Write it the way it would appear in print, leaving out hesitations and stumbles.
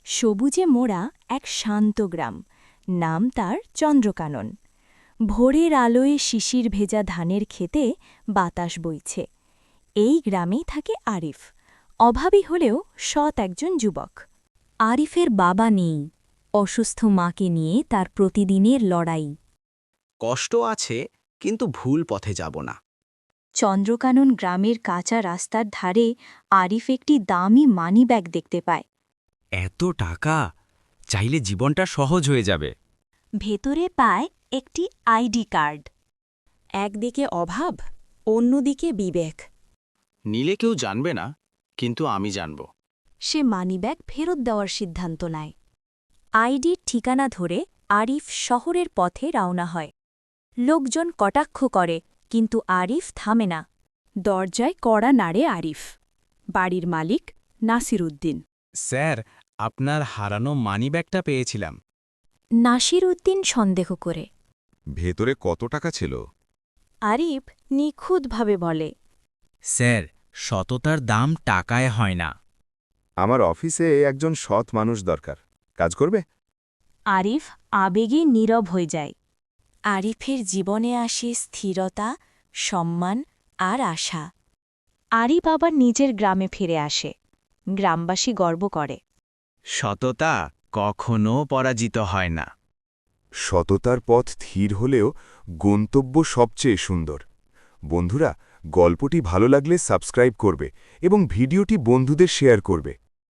সবুজে মোড়া এক শান্ত গ্রাম, নাম তার চন্দ্রকানন। ভোরের আলোয় শিশির ভেজা ধানের ক্ষেতে বাতাস বইছে। এই গ্রামেই থাকে আরিফ, অভাবী হলেও সৎ একজন যুবক। আরিফের বাবা নেই, অসুস্থ মাকে নিয়ে তার প্রতিদিনের লড়াই। কষ্ট আছে, কিন্তু ভুল পথে যাব না। চন্দ্রকানন গ্রামের কাঁচা রাস্তার ধারে আরিফ একটি দামি মানিব্যাগ দেখতে পায়। এত টাকা, চাইলে জীবনটা সহজ হয়ে যাবে। ভেতরে পায় একটি আইডি কার্ড। একদিকে অভাব, অন্যদিকে বিবেক। নিলে কেউ জানবে না, কিন্তু আমি জানব। সে মানিব্যাগ ফেরত দেওয়ার সিদ্ধান্ত নেয়। আইডির ঠিকানা ধরে আরিফ শহরের পথে রওনা হয়। লোকজন কটাক্ষ করে, কিন্তু আরিফ থামে না। দরজায় কড়া নাড়ে আরিফ। বাড়ির মালিক নাসির উদ্দিন। স্যার, আপনার হারানো মানিব্যাগটা পেয়েছিলাম। নাসির উদ্দিন সন্দেহ করে। ভেতরে কত টাকা ছিল? আরিফ নিখুঁতভাবে বলে, স্যার, সততার দাম টাকায় হয় না। আমার অফিসে একজন সৎ মানুষ দরকার, কাজ করবে? আরিফ আবেগে নীরব হয়ে যায়। আরিফের জীবনে আসে স্থিরতা, সম্মান আর আশা। আরিফ আবার নিজের গ্রামে ফিরে আসে। গ্রামবাসী গর্ব করে। সততা কখনো পরাজিত হয় না। সততার পথ ধীর হলেও গন্তব্য সবচেয়ে সুন্দর। বন্ধুরা, গল্পটি ভালো লাগলে সাবস্ক্রাইব করবে এবং ভিডিওটি বন্ধুদের শেয়ার করবে।